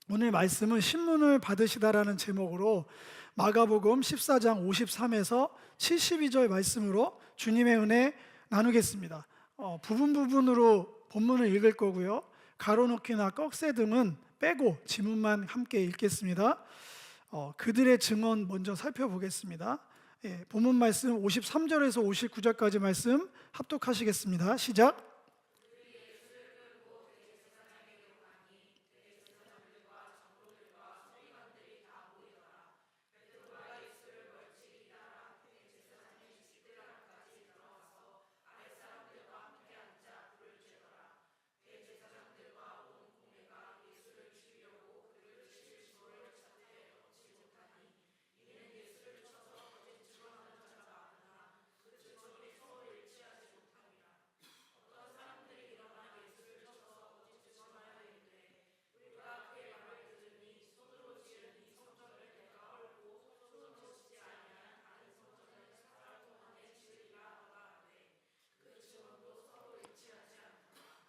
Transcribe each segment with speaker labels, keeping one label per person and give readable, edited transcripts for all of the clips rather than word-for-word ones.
Speaker 1: 오늘 말씀은 신문을 받으시다라는 제목으로 마가복음 14장 53에서 72절 말씀으로 주님의 은혜 나누겠습니다. 부분으로 본문을 읽을 거고요. 가로놓기나 꺽쇠 등은 빼고 지문만 함께 읽겠습니다. 그들의 증언 먼저 살펴보겠습니다. 본문 말씀 53절에서 59절까지 말씀 합독하시겠습니다. 시작.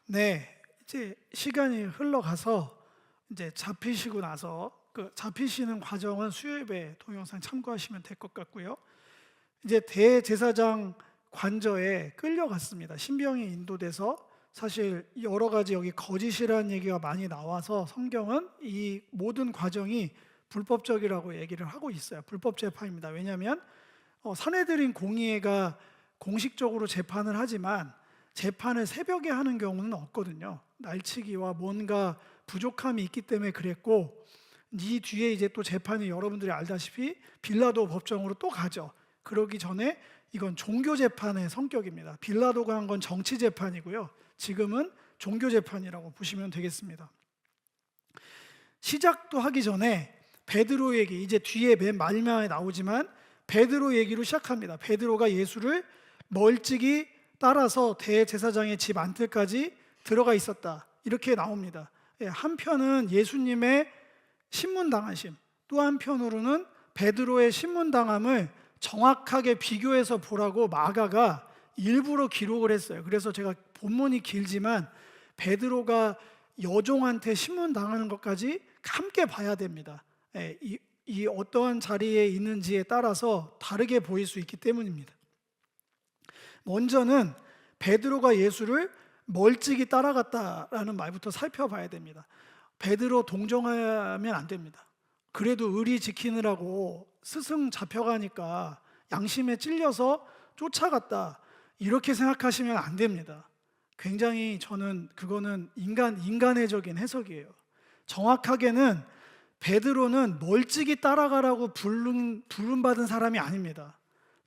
Speaker 1: 네, 이제 시간이 흘러가서 이제 잡히시고 나서 그 잡히시는 과정은 수요예배 동영상 참고하시면 될 것 같고요. 이제 대제사장 관저에 끌려갔습니다. 신병이 인도돼서 사실 여러 가지 여기 거짓이라는 얘기가 많이 나와서 성경은 이 모든 과정이 불법적이라고 얘기를 하고 있어요. 불법 재판입니다. 왜냐하면 산헤드린 공의회가 공식적으로 재판을 하지만 재판을 새벽에 하는 경우는 없거든요. 날치기와 뭔가 부족함이 있기 때문에 그랬고, 이 뒤에 이제 또 재판이 여러분들이 알다시피 빌라도 법정으로 또 가죠. 그러기 전에 이건 종교 재판의 성격입니다. 빌라도가 한 건 정치 재판이고요. 지금은 종교 재판이라고 보시면 되겠습니다. 시작도 하기 전에 베드로 얘기, 이제 뒤에 맨 마지막에 나오지만 베드로 얘기로 시작합니다. 베드로가 예수를 멀찍이 따라서 대제사장의 집 안뜰까지 들어가 있었다, 이렇게 나옵니다. 한편은 예수님의 신문당하심, 또 한편으로는 베드로의 신문당함을 정확하게 비교해서 보라고 마가가 일부러 기록을 했어요. 그래서 제가 본문이 길지만 베드로가 여종한테 신문당하는 것까지 함께 봐야 됩니다. 이 어떠한 자리에 있는지에 따라서 다르게 보일 수 있기 때문입니다. 먼저는 베드로가 예수를 멀찍이 따라갔다라는 말부터 살펴봐야 됩니다. 베드로 동정하면 안 됩니다. 그래도 의리 지키느라고 스승 잡혀가니까 양심에 찔려서 쫓아갔다, 이렇게 생각하시면 안 됩니다. 굉장히 저는 그거는 인간애적인 해석이에요. 정확하게는 베드로는 멀찍이 따라가라고 부름받은 사람이 아닙니다.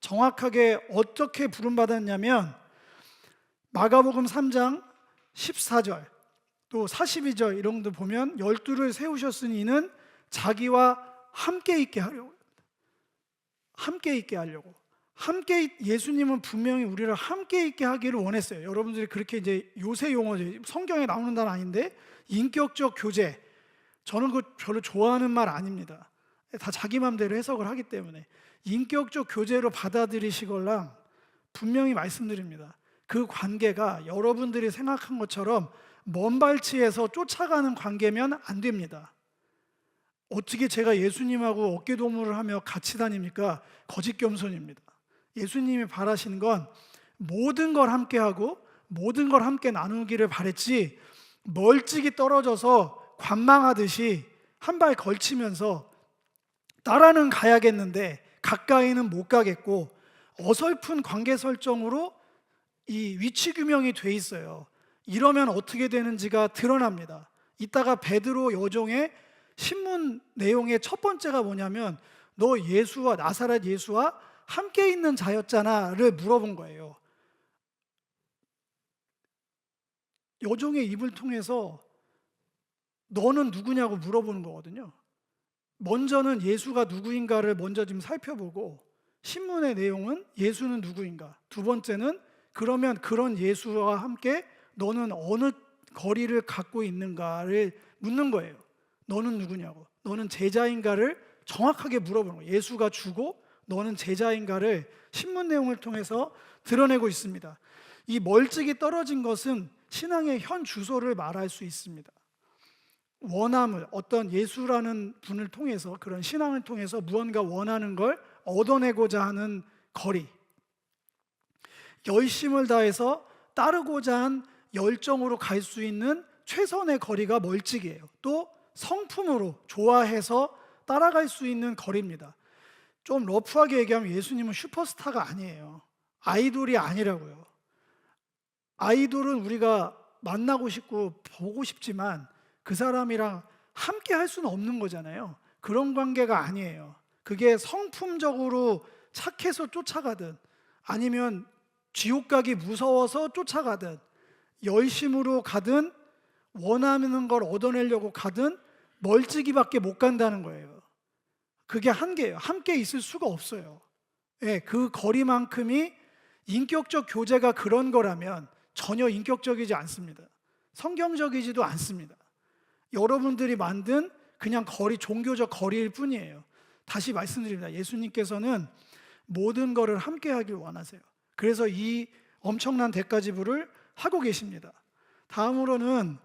Speaker 1: 정확하게 어떻게 부름받았냐면 마가복음 3장 14절 또 42절 이런 데 보면 12를 세우셨으니 이는 자기와 함께 있게 하려고, 함께 예수님은 분명히 우리를 함께 있게 하기를 원했어요. 여러분들이 그렇게 이제 요새 용어죠. 성경에 나오는 단어 아닌데 인격적 교제, 저는 그거 별로 좋아하는 말 아닙니다. 다 자기 맘대로 해석을 하기 때문에 인격적 교제로 받아들이시걸랑 분명히 말씀드립니다. 그 관계가 여러분들이 생각한 것처럼 먼 발치에서 쫓아가는 관계면 안 됩니다. 어떻게 제가 예수님하고 어깨동무를 하며 같이 다닙니까? 거짓 겸손입니다. 예수님이 바라시는 건 모든 걸 함께하고 모든 걸 함께 나누기를 바랬지, 멀찍이 떨어져서 관망하듯이 한 발 걸치면서 나라는 가야겠는데 가까이는 못 가겠고, 어설픈 관계 설정으로 이 위치 규명이 돼 있어요. 이러면 어떻게 되는지가 드러납니다. 이따가 베드로 여종의 신문 내용의 첫 번째가 뭐냐면 너 예수와 나사렛 예수와 함께 있는 자였잖아를 물어본 거예요. 여종의 입을 통해서 너는 누구냐고 물어보는 거거든요. 먼저는 예수가 누구인가를 먼저 좀 살펴보고, 신문의 내용은 예수는 누구인가, 두 번째는 그러면 그런 예수와 함께 너는 어느 거리를 갖고 있는가를 묻는 거예요. 너는 누구냐고, 너는 제자인가를 정확하게 물어보는 거예요. 예수가 주고 너는 제자인가를 신문 내용을 통해서 드러내고 있습니다. 이 멀찍이 떨어진 것은 신앙의 현 주소를 말할 수 있습니다. 원함을, 어떤 예수라는 분을 통해서, 그런 신앙을 통해서 무언가 원하는 걸 얻어내고자 하는 거리, 열심을 다해서 따르고자 한 열정으로 갈 수 있는 최선의 거리가 멀찍이에요. 또 성품으로 좋아해서 따라갈 수 있는 거리입니다. 좀 러프하게 얘기하면 예수님은 슈퍼스타가 아니에요. 아이돌이 아니라고요. 아이돌은 우리가 만나고 싶고 보고 싶지만 그 사람이랑 함께 할 수는 없는 거잖아요. 그런 관계가 아니에요. 그게 성품적으로 착해서 쫓아가든, 아니면 지옥 가기 무서워서 쫓아가든, 열심으로 가든, 원하는 걸 얻어내려고 가든 멀찍이밖에 못 간다는 거예요. 그게 한계예요. 함께 있을 수가 없어요. 그 거리만큼이 인격적 교제가 그런 거라면 전혀 인격적이지 않습니다. 성경적이지도 않습니다. 여러분들이 만든 그냥 거리, 종교적 거리일 뿐이에요. 다시 말씀드립니다. 예수님께서는 모든 것을 함께 하길 원하세요. 그래서 이 엄청난 대가지불을 하고 계십니다. 다음으로는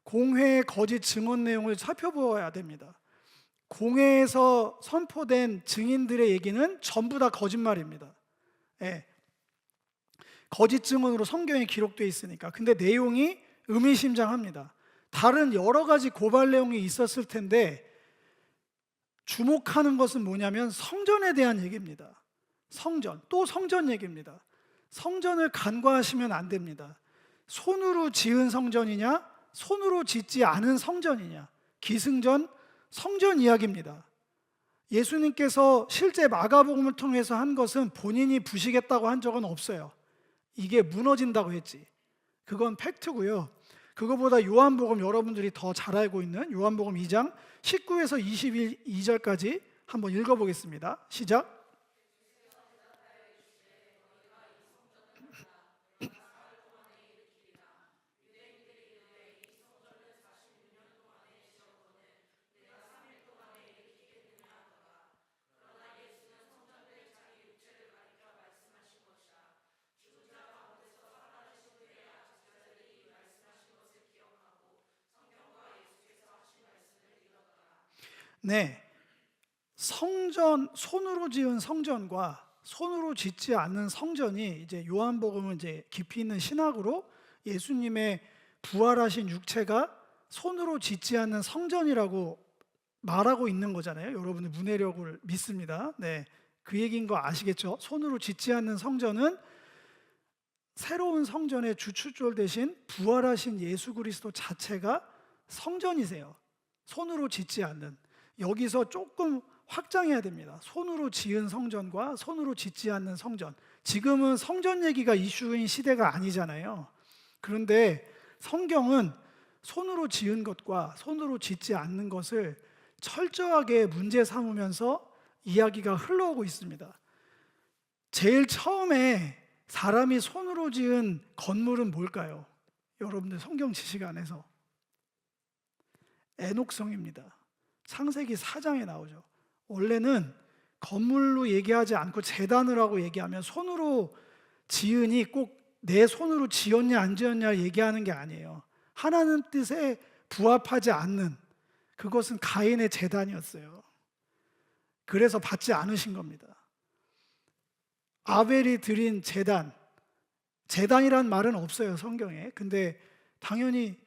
Speaker 1: 공회의 거짓 증언 내용을 살펴보아야 됩니다. 공회에서 선포된 증인들의 얘기는 전부 다 거짓말입니다. 거짓 증언으로 성경에 기록되어 있으니까. 근데 내용이 의미심장합니다. 다른 여러 가지 고발 내용이 있었을 텐데 주목하는 것은 뭐냐면 성전에 대한 얘기입니다. 성전, 또 성전 얘기입니다. 성전을 간과하시면 안 됩니다. 손으로 지은 성전이냐, 손으로 짓지 않은 성전이냐, 기승전, 성전 이야기입니다. 예수님께서 실제 마가복음을 통해서 한 것은 본인이 부시겠다고 한 적은 없어요. 이게 무너진다고 했지. 그건 팩트고요. 그거보다 요한복음, 여러분들이 더 잘 알고 있는 요한복음 2장 19에서 22절까지 한번 읽어보겠습니다. 시작. 네, 성전, 손으로 지은 성전과 손으로 짓지 않는 성전이 이제 요한복음은 이제 깊이 있는 신학으로 예수님의 부활하신 육체가 손으로 짓지 않는 성전이라고 말하고 있는 거잖아요. 여러분들 문해력을 믿습니다. 네, 그 얘기인 거 아시겠죠? 손으로 짓지 않는 성전은 새로운 성전의 주춧돌 대신 부활하신 예수 그리스도 자체가 성전이세요. 손으로 짓지 않는. 여기서 조금 확장해야 됩니다. 손으로 지은 성전과 손으로 짓지 않는 성전. 지금은 성전 얘기가 이슈인 시대가 아니잖아요. 그런데 성경은 손으로 지은 것과 손으로 짓지 않는 것을 철저하게 문제 삼으면서 이야기가 흘러오고 있습니다. 제일 처음에 사람이 손으로 지은 건물은 뭘까요? 여러분들 성경 지식 안에서 에녹성입니다. 창세기 4장에 나오죠. 원래는 건물로 얘기하지 않고 제단을 하고 얘기하면 손으로 지으니 꼭 내 손으로 지었냐 안 지었냐 얘기하는 게 아니에요. 하나님 뜻에 부합하지 않는, 그것은 가인의 제단이었어요. 그래서 받지 않으신 겁니다. 아벨이 드린 제단, 제단이란 말은 없어요 성경에. 근데 당연히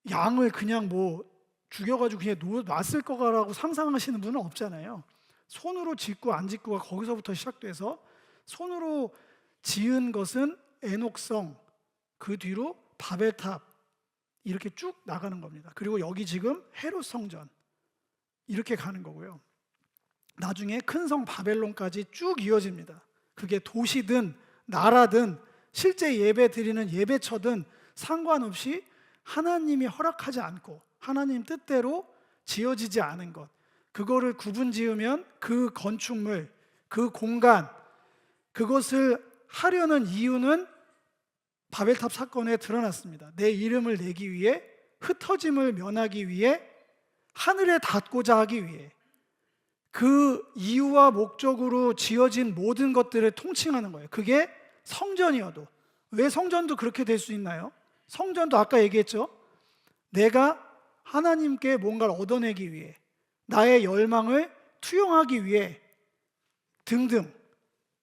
Speaker 1: 양을 그냥 뭐 죽여가지고 그냥 놨을 거라고 상상하시는 분은 없잖아요. 손으로 짓고 안 짓고가 거기서부터 시작돼서 손으로 지은 것은 에녹성, 그 뒤로 바벨탑, 이렇게 쭉 나가는 겁니다. 그리고 여기 지금 헤롯 성전 이렇게 가는 거고요. 나중에 큰 성 바벨론까지 쭉 이어집니다. 그게 도시든 나라든 실제 예배 드리는 예배처든 상관없이 하나님이 허락하지 않고 하나님 뜻대로 지어지지 않은 것, 그거를 구분 지으면 그 건축물, 그 공간, 그것을 하려는 이유는 바벨탑 사건에 드러났습니다. 내 이름을 내기 위해, 흩어짐을 면하기 위해, 하늘에 닿고자 하기 위해, 그 이유와 목적으로 지어진 모든 것들을 통칭하는 거예요. 그게 성전이어도. 왜 성전도 그렇게 될 수 있나요? 성전도 아까 얘기했죠. 내가 하나님께 뭔가를 얻어내기 위해, 나의 열망을 투영하기 위해 등등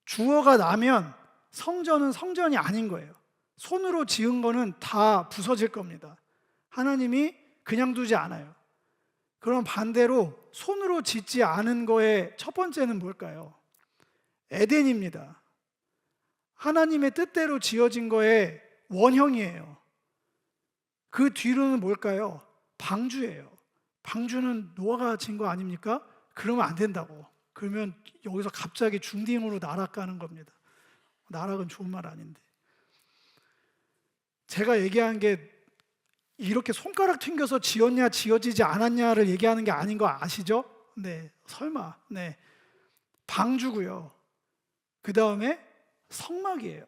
Speaker 1: 주어가 나면 성전은 성전이 아닌 거예요. 손으로 지은 거는 다 부서질 겁니다. 하나님이 그냥 두지 않아요. 그럼 반대로 손으로 짓지 않은 거의 첫 번째는 뭘까요? 에덴입니다. 하나님의 뜻대로 지어진 거의 원형이에요. 그 뒤로는 뭘까요? 방주예요. 방주는 노아가 진 거 아닙니까? 그러면 안 된다고. 그러면 여기서 갑자기 중딩으로 나락가는 겁니다. 나락은 좋은 말 아닌데. 제가 얘기한 게 이렇게 손가락 튕겨서 지었냐 지어지지 않았냐를 얘기하는 게 아닌 거 아시죠? 네, 설마. 네, 방주고요. 그 다음에 성막이에요.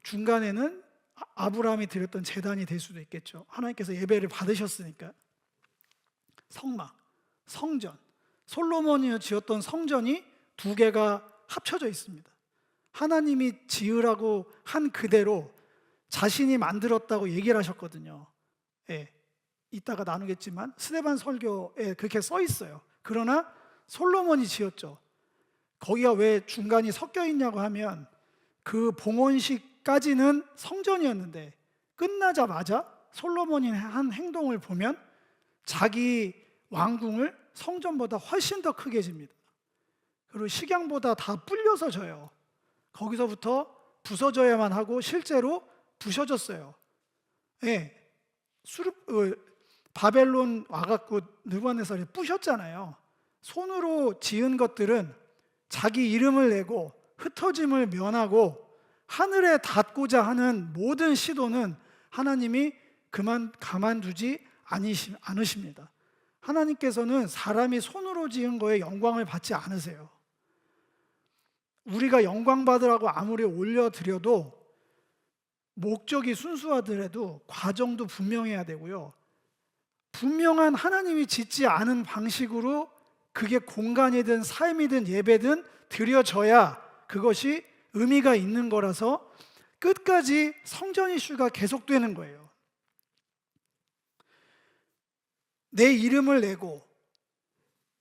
Speaker 1: 중간에는 아브라함이 드렸던 제단이 될 수도 있겠죠. 하나님께서 예배를 받으셨으니까. 성막, 성전. 솔로몬이 지었던 성전이 두 개가 합쳐져 있습니다. 하나님이 지으라고 한 그대로 자신이 만들었다고 얘기를 하셨거든요. 예, 이따가 나누겠지만 스데반 설교에 그렇게 써 있어요. 그러나 솔로몬이 지었죠. 거기가 왜 중간이 섞여 있냐고 하면 그 봉헌식까지는 성전이었는데 끝나자마자 솔로몬이 한 행동을 보면 자기 왕궁을 성전보다 훨씬 더 크게 집니다. 그리고 식양보다 다 불려서 져요. 거기서부터 부서져야만 하고 실제로 부셔졌어요. 예, 바벨론 와갖고 느부갓네살이 부셨잖아요. 손으로 지은 것들은 자기 이름을 내고 흩어짐을 면하고 하늘에 닿고자 하는 모든 시도는 하나님이 가만두지 않으십니다. 하나님께서는 사람이 손으로 지은 거에 영광을 받지 않으세요. 우리가 영광 받으라고 아무리 올려드려도 목적이 순수하더라도 과정도 분명해야 되고요. 분명한 하나님이 짓지 않은 방식으로 그게 공간이든 삶이든 예배든 드려져야 그것이 의미가 있는 거라서 끝까지 성전 이슈가 계속되는 거예요. 내 이름을 내고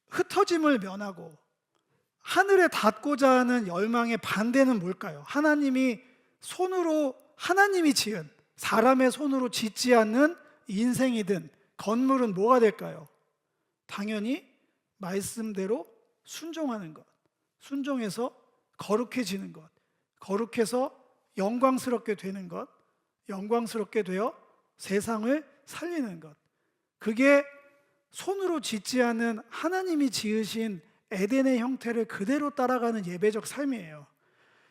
Speaker 1: 흩어짐을 면하고 하늘에 닿고자 하는 열망의 반대는 뭘까요? 하나님이 지은 사람의 손으로 짓지 않는 인생이든 건물은 뭐가 될까요? 당연히 말씀대로 순종하는 것, 순종해서 거룩해지는 것, 거룩해서 영광스럽게 되는 것, 영광스럽게 되어 세상을 살리는 것. 그게 손으로 짓지 않은 하나님이 지으신 에덴의 형태를 그대로 따라가는 예배적 삶이에요.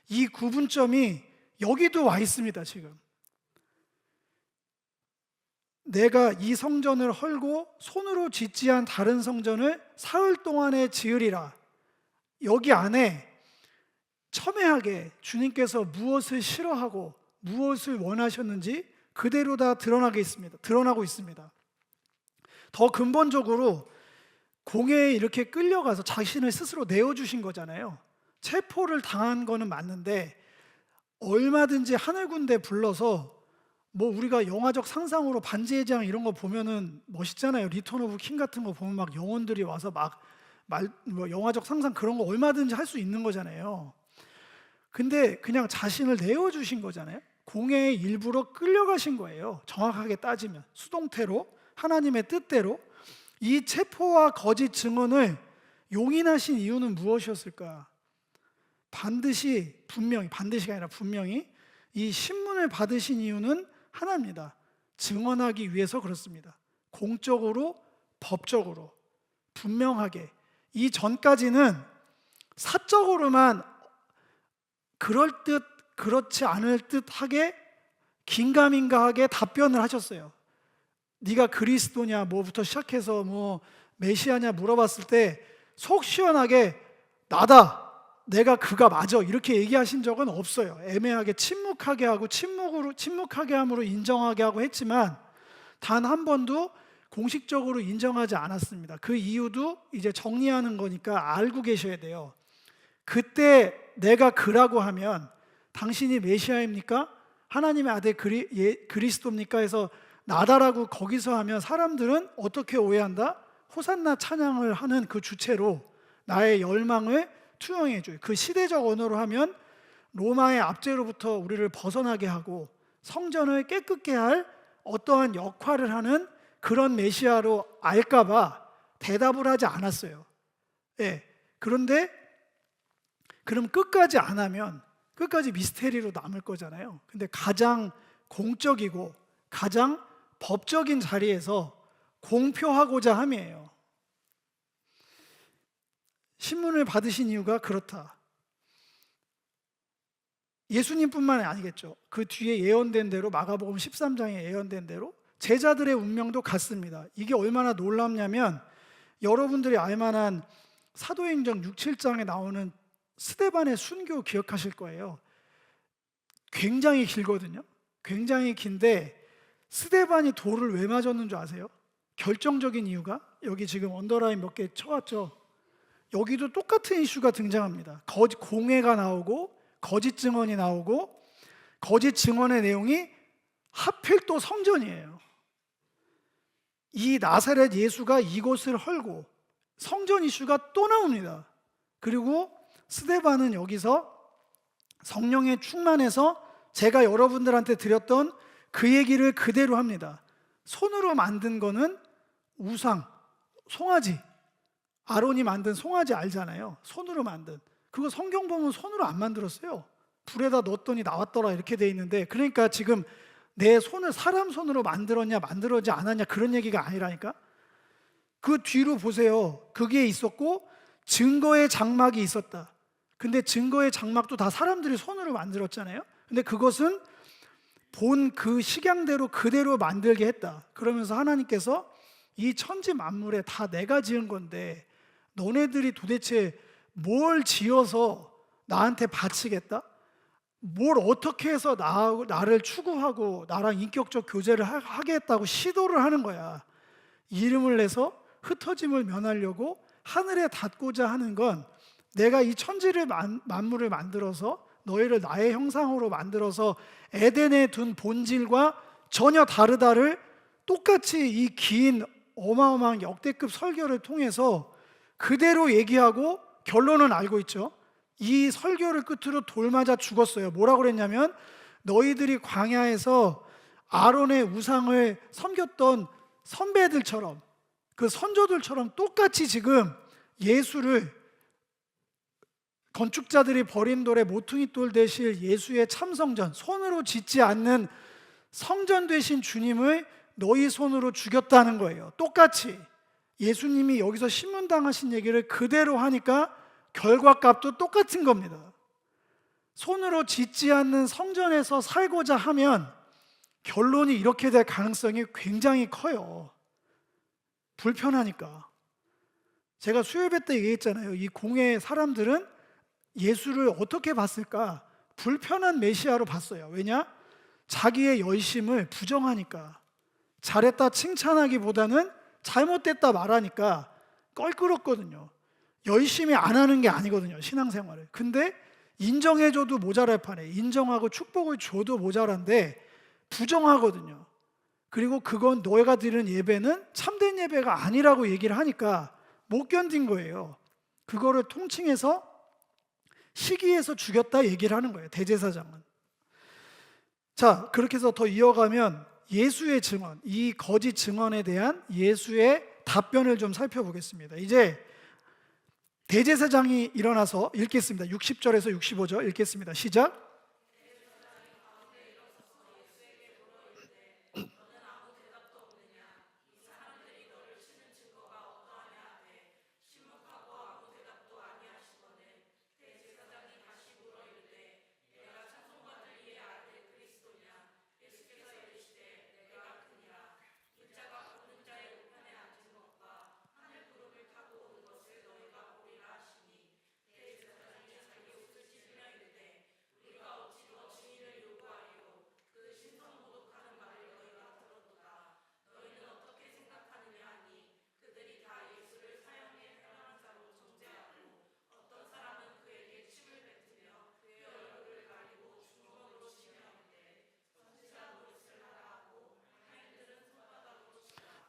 Speaker 1: 이 구분점이 여기도 와 있습니다. 지금 내가 이 성전을 헐고 손으로 짓지 않은 다른 성전을 사흘 동안에 지으리라. 여기 안에 첨예하게 주님께서 무엇을 싫어하고 무엇을 원하셨는지 그대로 다 드러나고 있습니다. 더 근본적으로 공회에 이렇게 끌려가서 자신을 스스로 내어주신 거잖아요. 체포를 당한 거는 맞는데 얼마든지 하늘 군대 불러서 우리가 영화적 상상으로 반지의 제왕 이런 거 보면은 멋있잖아요. 리턴 오브 킹 같은 거 보면 막 영혼들이 와서 영화적 상상 그런 거 얼마든지 할 수 있는 거잖아요. 근데 그냥 자신을 내어주신 거잖아요. 공회에 일부러 끌려가신 거예요. 정확하게 따지면 수동태로 하나님의 뜻대로. 이 체포와 거짓 증언을 용인하신 이유는 무엇이었을까? 반드시가 아니라 분명히 이 신문을 받으신 이유는 하나입니다. 증언하기 위해서 그렇습니다. 공적으로, 법적으로 분명하게. 이 전까지는 사적으로만 그럴 듯 그렇지 않을 듯하게 긴가민가하게 답변을 하셨어요. 네가 그리스도냐 뭐부터 시작해서 메시아냐 물어봤을 때 속 시원하게 나다, 내가 그가 맞아 이렇게 얘기하신 적은 없어요. 애매하게 침묵하게 함으로 인정하게 하고 했지만 단 한 번도 공식적으로 인정하지 않았습니다. 그 이유도 이제 정리하는 거니까 알고 계셔야 돼요. 그때 내가 그라고 하면 당신이 메시아입니까? 하나님의 아들 그리스도입니까? 해서 나다라고 거기서 하면 사람들은 어떻게 오해한다? 호산나 찬양을 하는 그 주체로 나의 열망을 투영해줘요. 그 시대적 언어로 하면 로마의 압제로부터 우리를 벗어나게 하고 성전을 깨끗게 할 어떠한 역할을 하는 그런 메시아로 알까봐 대답을 하지 않았어요. 예. 그런데 그럼 끝까지 안 하면 끝까지 미스테리로 남을 거잖아요. 근데 가장 공적이고 가장 법적인 자리에서 공표하고자 함이에요. 신문을 받으신 이유가 그렇다. 예수님뿐만이 아니겠죠. 그 뒤에 예언된 대로 마가복음 13장에 예언된 대로 제자들의 운명도 같습니다. 이게 얼마나 놀랍냐면 여러분들이 알만한 사도행전 6, 7장에 나오는 스데반의 순교 기억하실 거예요. 굉장히 길거든요. 굉장히 긴데 스데반이 돌을 왜 맞았는 줄 아세요? 결정적인 이유가 여기 지금 언더라인 몇 개 쳐왔죠. 여기도 똑같은 이슈가 등장합니다. 공회가 나오고 거짓 증언이 나오고 거짓 증언의 내용이 하필 또 성전이에요. 이 나사렛 예수가 이곳을 헐고 성전 이슈가 또 나옵니다. 그리고 스데반은 여기서 성령에 충만해서 제가 여러분들한테 드렸던 그 얘기를 그대로 합니다. 손으로 만든 거는 우상, 송아지, 아론이 만든 송아지 알잖아요. 손으로 만든 그거 성경 보면 손으로 안 만들었어요. 불에다 넣었더니 나왔더라 이렇게 돼 있는데, 그러니까 지금 내 손을 사람 손으로 만들었냐 만들어지 않았냐 그런 얘기가 아니라니까. 그 뒤로 보세요. 그게 있었고 증거의 장막이 있었다. 근데 증거의 장막도 다 사람들이 손으로 만들었잖아요. 근데 그것은 본 그 식양대로 그대로 만들게 했다. 그러면서 하나님께서 이 천지 만물에 다 내가 지은 건데 너네들이 도대체 뭘 지어서 나한테 바치겠다? 뭘 어떻게 해서 나를 추구하고 나랑 인격적 교제를 하겠다고 시도를 하는 거야. 이름을 내서 흩어짐을 면하려고 하늘에 닿고자 하는 건 내가 이 천지를 만물을 만들어서 너희를 나의 형상으로 만들어서 에덴에 둔 본질과 전혀 다르다를 똑같이 이 긴 어마어마한 역대급 설교를 통해서 그대로 얘기하고 결론은 알고 있죠. 이 설교를 끝으로 돌 맞아 죽었어요. 뭐라고 그랬냐면 너희들이 광야에서 아론의 우상을 섬겼던 선배들처럼 그 선조들처럼 똑같이 지금 예수를 건축자들이 버린 돌에 모퉁이 돌 되실 예수의 참성전, 손으로 짓지 않는 성전 되신 주님을 너희 손으로 죽였다는 거예요. 똑같이 예수님이 여기서 신문당하신 얘기를 그대로 하니까 결과값도 똑같은 겁니다. 손으로 짓지 않는 성전에서 살고자 하면 결론이 이렇게 될 가능성이 굉장히 커요. 불편하니까. 제가 수요예배 때 얘기했잖아요. 이 공회 사람들은 예수를 어떻게 봤을까? 불편한 메시아로 봤어요. 왜냐? 자기의 열심을 부정하니까. 잘했다 칭찬하기보다는 잘못됐다 말하니까 껄끄럽거든요. 열심히 안 하는 게 아니거든요, 신앙생활을. 근데 인정해줘도 모자랄 판에 인정하고 축복을 줘도 모자란데 부정하거든요. 그리고 그건 너희가 드리는 예배는 참된 예배가 아니라고 얘기를 하니까 못 견딘 거예요. 그거를 통칭해서 시기해서 죽였다 얘기를 하는 거예요, 대제사장은. 자, 그렇게 해서 더 이어가면 예수의 증언, 이 거짓 증언에 대한 예수의 답변을 좀 살펴보겠습니다. 이제 대제사장이 일어나서 읽겠습니다. 60절에서 65절 읽겠습니다. 시작.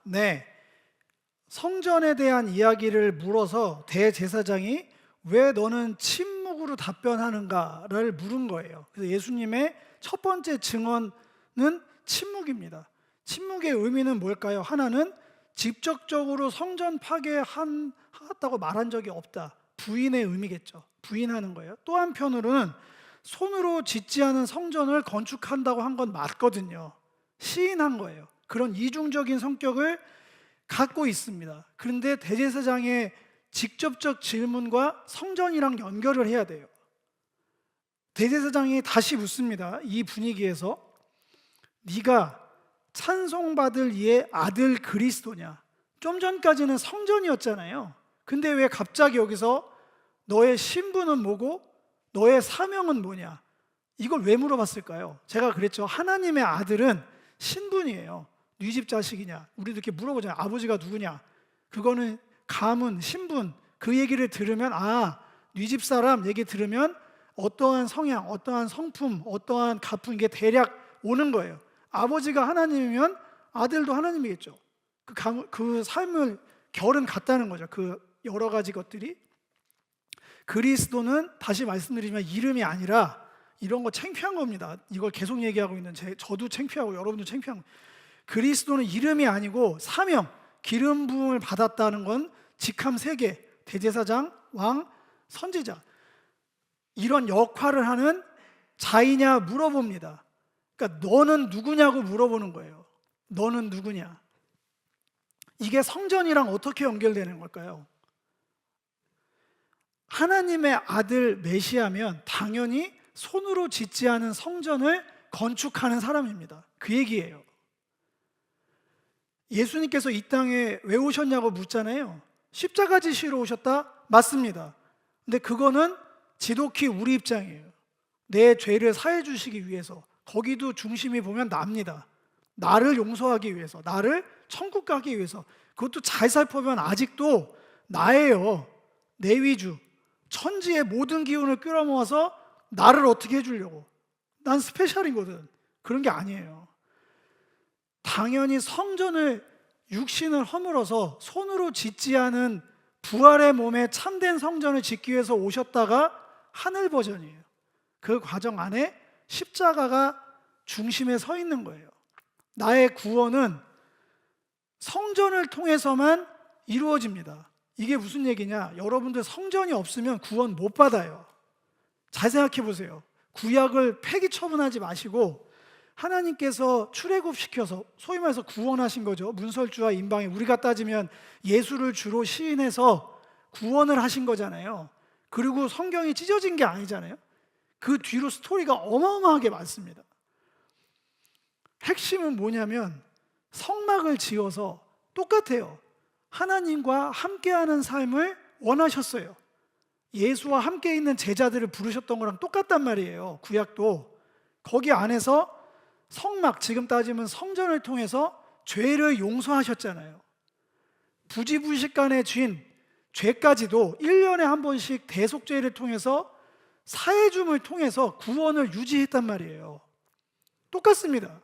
Speaker 1: 네, 성전에 대한 이야기를 물어서 대제사장이 왜 너는 침묵으로 답변하는가를 물은 거예요. 그래서 예수님의 첫 번째 증언은 침묵입니다. 침묵의 의미는 뭘까요? 하나는 직접적으로 성전 파괴했다고 말한 적이 없다. 부인의 의미겠죠. 부인하는 거예요. 또 한편으로는 손으로 짓지 않은 성전을 건축한다고 한 건 맞거든요. 시인한 거예요. 그런 이중적인 성격을 갖고 있습니다. 그런데 대제사장의 직접적 질문과 성전이랑 연결을 해야 돼요. 대제사장이 다시 묻습니다. 이 분위기에서 네가 찬송받을 이의 아들 그리스도냐? 좀 전까지는 성전이었잖아요. 근데 왜 갑자기 여기서 너의 신분은 뭐고 너의 사명은 뭐냐? 이걸 왜 물어봤을까요? 제가 그랬죠. 하나님의 아들은 신분이에요. 네 집 자식이냐? 우리도 이렇게 물어보잖아요. 아버지가 누구냐? 그거는 가문, 신분, 그 얘기를 들으면 네 집 사람 얘기 들으면 어떠한 성향, 어떠한 성품, 어떠한 가풍 이게 대략 오는 거예요. 아버지가 하나님이면 아들도 하나님이겠죠. 그 삶을 결은 같다는 거죠. 그 여러 가지 것들이. 그리스도는 다시 말씀드리지만 이름이 아니라 이런 거 창피한 겁니다. 이걸 계속 얘기하고 있는 저도 창피하고 여러분도 창피한 거. 그리스도는 이름이 아니고 사명, 기름 부음을 받았다는 건 직함 3개, 대제사장, 왕, 선지자. 이런 역할을 하는 자이냐 물어봅니다. 그러니까 너는 누구냐고 물어보는 거예요. 너는 누구냐? 이게 성전이랑 어떻게 연결되는 걸까요? 하나님의 아들 메시아면 당연히 손으로 짓지 않은 성전을 건축하는 사람입니다. 그 얘기예요. 예수님께서 이 땅에 왜 오셨냐고 묻잖아요. 십자가 지시러 오셨다? 맞습니다. 근데 그거는 지독히 우리 입장이에요. 내 죄를 사해 주시기 위해서. 거기도 중심이 보면 납니다. 나를 용서하기 위해서, 나를 천국 가기 위해서. 그것도 잘 살펴보면 아직도 나예요. 내 위주. 천지의 모든 기운을 끌어모아서 나를 어떻게 해주려고. 난 스페셜이거든. 그런 게 아니에요. 당연히 성전을 육신을 허물어서 손으로 짓지 않은 부활의 몸에 참된 성전을 짓기 위해서 오셨다가 하늘 버전이에요. 그 과정 안에 십자가가 중심에 서 있는 거예요. 나의 구원은 성전을 통해서만 이루어집니다. 이게 무슨 얘기냐? 여러분들 성전이 없으면 구원 못 받아요. 잘 생각해 보세요. 구약을 폐기 처분하지 마시고 하나님께서 출애굽시켜서 소위 말해서 구원하신 거죠. 문설주와 임방에 우리가 따지면 예수를 주로 시인해서 구원을 하신 거잖아요. 그리고 성경이 찢어진 게 아니잖아요. 그 뒤로 스토리가 어마어마하게 많습니다. 핵심은 뭐냐면 성막을 지어서 똑같아요. 하나님과 함께하는 삶을 원하셨어요. 예수와 함께 있는 제자들을 부르셨던 거랑 똑같단 말이에요. 구약도. 거기 안에서 성막, 지금 따지면 성전을 통해서 죄를 용서하셨잖아요. 부지불식간의 죄까지도 1년에 한 번씩 대속죄를 통해서 사해줌을 통해서 구원을 유지했단 말이에요. 똑같습니다.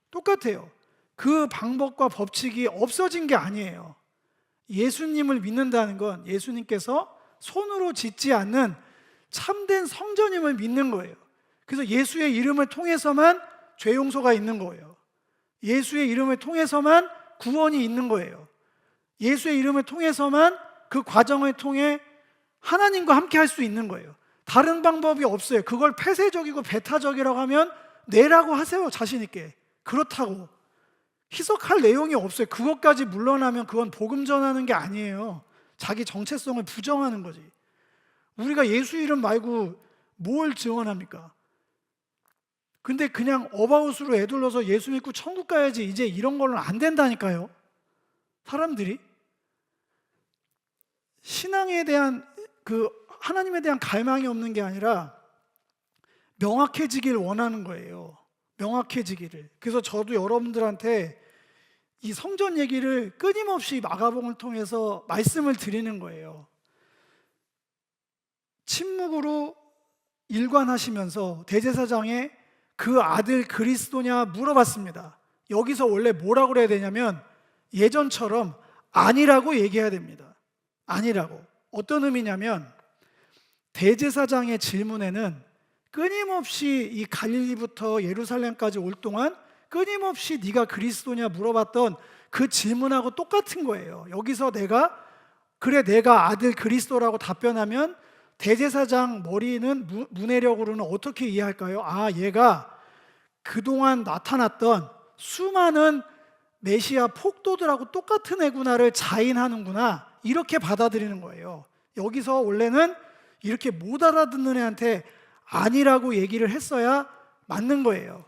Speaker 1: 똑같아요. 그 방법과 법칙이 없어진 게 아니에요. 예수님을 믿는다는 건 예수님께서 손으로 짓지 않는 참된 성전임을 믿는 거예요. 그래서 예수의 이름을 통해서만 죄 용서가 있는 거예요. 예수의 이름을 통해서만 구원이 있는 거예요. 예수의 이름을 통해서만 그 과정을 통해 하나님과 함께 할 수 있는 거예요. 다른 방법이 없어요. 그걸 폐쇄적이고 배타적이라고 하면 내라고 하세요. 자신 있게. 그렇다고 희석할 내용이 없어요. 그것까지 물러나면 그건 복음 전하는 게 아니에요. 자기 정체성을 부정하는 거지. 우리가 예수 이름 말고 뭘 증언합니까? 근데 그냥 어바웃으로 애둘러서 예수 믿고 천국 가야지 이제 이런 걸로는 안 된다니까요. 사람들이 신앙에 대한 하나님에 대한 갈망이 없는 게 아니라 명확해지길 원하는 거예요. 명확해지기를. 그래서 저도 여러분들한테 이 성전 얘기를 끊임없이 마가복음을 통해서 말씀을 드리는 거예요. 침묵으로 일관하시면서 대제사장의 그 아들 그리스도냐 물어봤습니다. 여기서 원래 뭐라고 그래야 되냐면 예전처럼 아니라고 얘기해야 됩니다. 아니라고. 어떤 의미냐면 대제사장의 질문에는 끊임없이 이 갈릴리부터 예루살렘까지 올 동안 끊임없이 네가 그리스도냐 물어봤던 그 질문하고 똑같은 거예요. 여기서 내가 아들 그리스도라고 답변하면 대제사장 머리는 문해력으로는 어떻게 이해할까요? 아, 얘가 그동안 나타났던 수많은 메시아 폭도들하고 똑같은 애구나를 자인하는구나, 이렇게 받아들이는 거예요. 여기서 원래는 이렇게 못 알아듣는 애한테 아니라고 얘기를 했어야 맞는 거예요.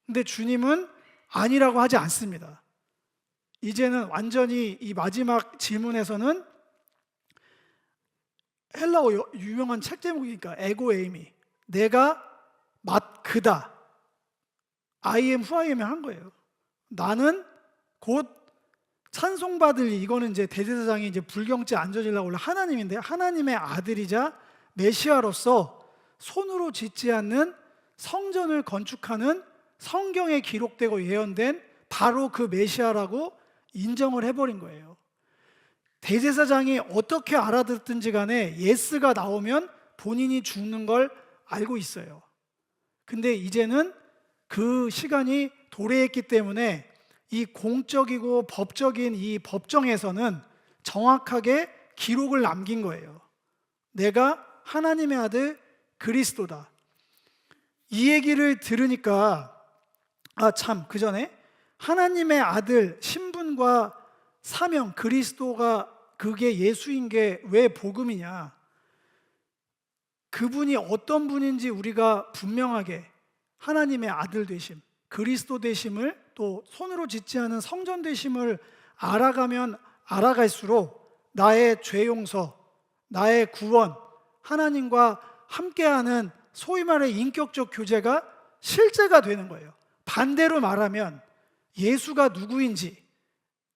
Speaker 1: 근데 주님은 아니라고 하지 않습니다. 이제는 완전히 이 마지막 질문에서는 헬라어 유명한 책 제목이니까 에고 에이미, 내가 그다, I am who I am을 한 거예요. 나는 곧 찬송받을, 이거는 이제 대제사장이 이제 불경죄 안 저지르려고 원래 하나님인데 하나님의 아들이자 메시아로서 손으로 짓지 않는 성전을 건축하는 성경에 기록되고 예언된 바로 그 메시아라고 인정을 해버린 거예요. 대제사장이 어떻게 알아듣든지 간에 예스가 나오면 본인이 죽는 걸 알고 있어요. 근데 이제는 그 시간이 도래했기 때문에 이 공적이고 법적인 이 법정에서는 정확하게 기록을 남긴 거예요. 내가 하나님의 아들 그리스도다. 이 얘기를 들으니까 그 전에 하나님의 아들 신분과 사명 그리스도가 그게 예수인 게 왜 복음이냐? 그분이 어떤 분인지 우리가 분명하게 하나님의 아들 되심, 그리스도 되심을, 또 손으로 짓지 않은 성전 되심을 알아가면 알아갈수록 나의 죄 용서, 나의 구원, 하나님과 함께하는 소위 말해 인격적 교제가 실제가 되는 거예요. 반대로 말하면 예수가 누구인지,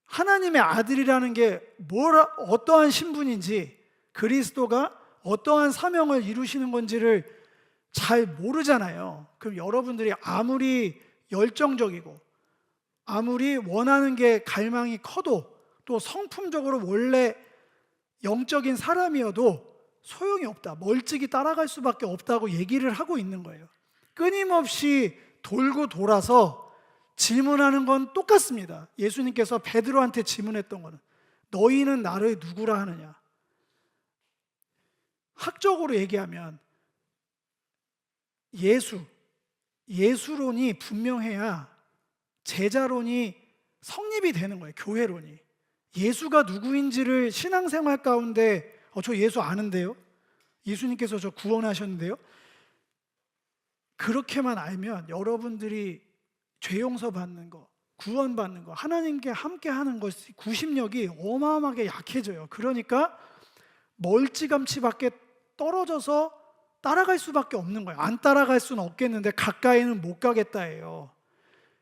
Speaker 1: 하나님의 아들이라는 게 어떠한 신분인지, 그리스도가 어떠한 사명을 이루시는 건지를 잘 모르잖아요. 그럼 여러분들이 아무리 열정적이고 아무리 원하는 게 갈망이 커도 또 성품적으로 원래 영적인 사람이어도 소용이 없다, 멀찍이 따라갈 수밖에 없다고 얘기를 하고 있는 거예요. 끊임없이 돌고 돌아서 질문하는 건 똑같습니다. 예수님께서 베드로한테 질문했던 거는 너희는 나를 누구라 하느냐? 학적으로 얘기하면 예수론이 분명해야 제자론이 성립이 되는 거예요. 교회론이. 예수가 누구인지를 신앙생활 가운데 저 예수 아는데요? 예수님께서 저 구원하셨는데요? 그렇게만 알면 여러분들이 죄 용서 받는 거, 구원 받는 거, 하나님께 함께 하는 것, 구심력이 어마어마하게 약해져요. 그러니까 멀찌감치 밖에 떨어져서 따라갈 수밖에 없는 거예요. 안 따라갈 수는 없겠는데 가까이는 못 가겠다예요.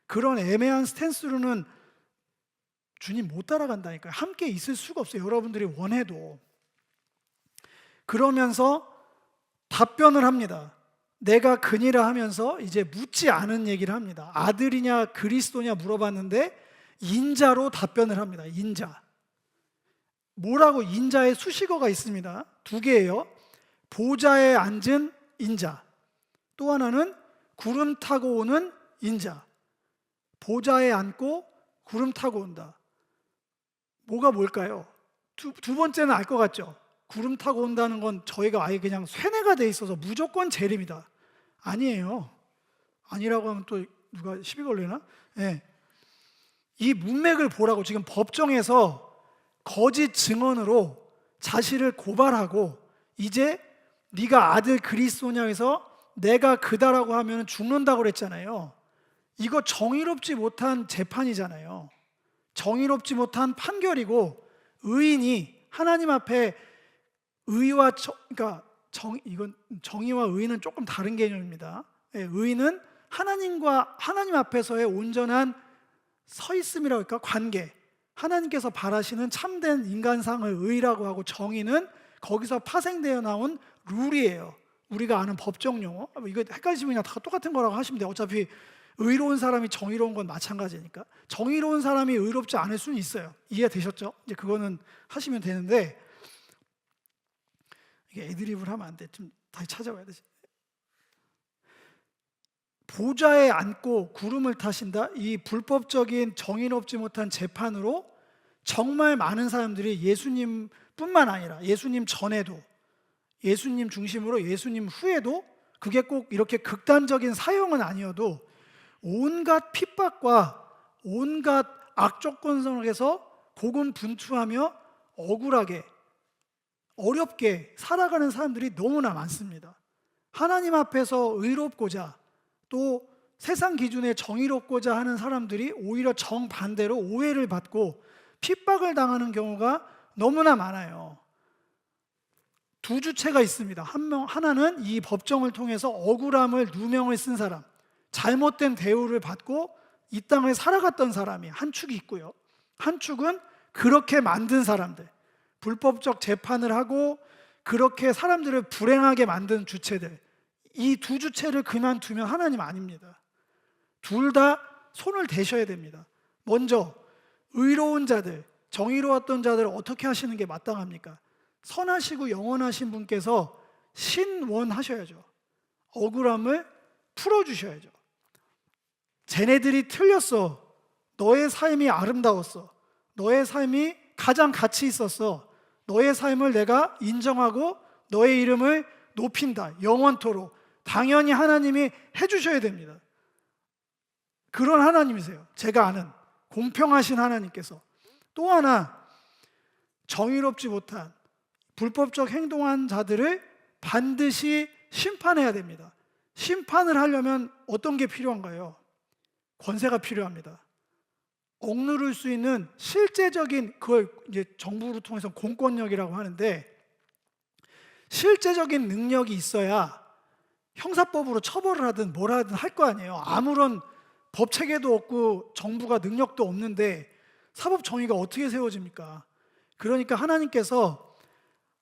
Speaker 1: 그런 애매한 스탠스로는 주님 못 따라간다니까요. 함께 있을 수가 없어요. 여러분들이 원해도. 그러면서 답변을 합니다. 내가 그니라 하면서 이제 묻지 않은 얘기를 합니다. 아들이냐 그리스도냐 물어봤는데 인자로 답변을 합니다. 인자. 뭐라고? 인자의 수식어가 있습니다. 두 개예요. 보좌에 앉은 인자, 또 하나는 구름 타고 오는 인자. 보좌에 앉고 구름 타고 온다. 뭐가 뭘까요? 두 번째는 알 것 같죠? 구름 타고 온다는 건 저희가 아예 그냥 쇠뇌가 돼 있어서 무조건 재림이다. 아니에요. 아니라고 하면 또 누가 시비 걸리나? 네. 이 문맥을 보라고. 지금 법정에서 거짓 증언으로 자신을 고발하고 이제 네가 아들 그리스도냐 해서 내가 그다라고 하면 죽는다고 그랬잖아요. 이거 정의롭지 못한 재판이잖아요. 정의롭지 못한 판결이고, 의인이 하나님 앞에 그러니까 이건 정의와 의는 조금 다른 개념입니다. 의는 하나님 앞에서의 온전한 서 있음이라고 할까? 관계. 하나님께서 바라시는 참된 인간상을 의라고 하고, 정의는 거기서 파생되어 나온 룰이에요. 우리가 아는 법정 용어. 이거 헷갈리시면 그냥 다 똑같은 거라고 하시면 돼요. 어차피 의로운 사람이 정의로운 건 마찬가지니까. 정의로운 사람이 의롭지 않을 수는 있어요. 이해되셨죠? 이제 그거는 하시면 되는데, 이게 애드립을 하면 안 돼. 좀 다시 찾아봐야 되지. 보좌에 앉고 구름을 타신다. 이 불법적인 정의롭지 못한 재판으로 정말 많은 사람들이 예수님뿐만 아니라 예수님 전에도, 예수님 중심으로 예수님 후에도, 그게 꼭 이렇게 극단적인 사형은 아니어도 온갖 핍박과 온갖 악조건 속에서 고군분투하며 억울하게 어렵게 살아가는 사람들이 너무나 많습니다. 하나님 앞에서 의롭고자 또 세상 기준에 정의롭고자 하는 사람들이 오히려 정반대로 오해를 받고 핍박을 당하는 경우가 너무나 많아요. 두 주체가 있습니다. 하나는 이 법정을 통해서 억울함을 누명을 쓴 사람, 잘못된 대우를 받고 이 땅을 살아갔던 사람이 한 축이 있고요. 한 축은 그렇게 만든 사람들, 불법적 재판을 하고 그렇게 사람들을 불행하게 만든 주체들, 이 두 주체를 그만두면 하나님 아닙니다. 둘 다 손을 대셔야 됩니다. 먼저 의로운 자들, 정의로웠던 자들을 어떻게 하시는 게 마땅합니까? 선하시고 영원하신 분께서 신원하셔야죠. 억울함을 풀어주셔야죠. 쟤네들이 틀렸어. 너의 삶이 아름다웠어. 너의 삶이 가장 가치 있었어. 너의 삶을 내가 인정하고 너의 이름을 높인다. 영원토록. 당연히 하나님이 해주셔야 됩니다. 그런 하나님이세요. 제가 아는 공평하신 하나님께서. 또 하나, 정의롭지 못한 불법적 행동한 자들을 반드시 심판해야 됩니다. 심판을 하려면 어떤 게 필요한가요? 권세가 필요합니다. 억누를 수 있는 실제적인, 그걸 이제 정부를 통해서 공권력이라고 하는데, 실제적인 능력이 있어야 형사법으로 처벌을 하든 뭘 하든 할 거 아니에요. 아무런 법 체계도 없고 정부가 능력도 없는데 사법 정의가 어떻게 세워집니까? 그러니까 하나님께서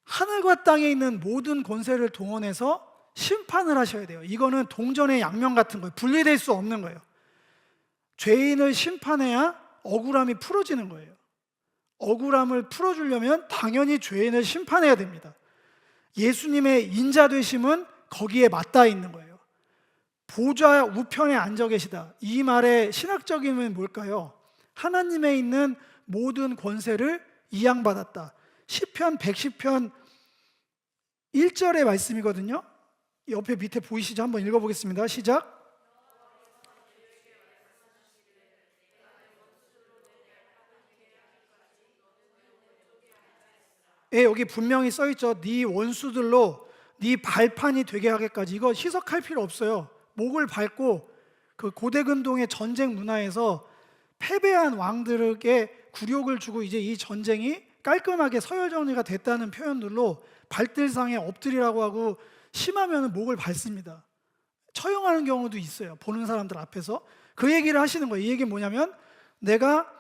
Speaker 1: 하늘과 땅에 있는 모든 권세를 동원해서 심판을 하셔야 돼요. 이거는 동전의 양면 같은 거예요. 분리될 수 없는 거예요. 죄인을 심판해야 억울함이 풀어지는 거예요. 억울함을 풀어주려면 당연히 죄인을 심판해야 됩니다. 예수님의 인자 되심은 거기에 맞닿아 있는 거예요. 보좌 우편에 앉아 계시다. 이 말의 신학적인 의미는 뭘까요? 하나님에 있는 모든 권세를 이양받았다. 시편 110편 1절의 말씀이거든요. 옆에 밑에 보이시죠? 한번 읽어보겠습니다. 시작. 예, 여기 분명히 써있죠. 네 원수들로 네 발판이 되게 하기까지. 이거 희석할 필요 없어요. 목을 밟고 그 고대근동의 전쟁 문화에서 패배한 왕들에게 굴욕을 주고 이제 이 전쟁이 깔끔하게 서열 정리가 됐다는 표현들로 발들상에 엎드리라고 하고 심하면 목을 밟습니다. 처형하는 경우도 있어요. 보는 사람들 앞에서. 그 얘기를 하시는 거예요. 이 얘기는 뭐냐면 내가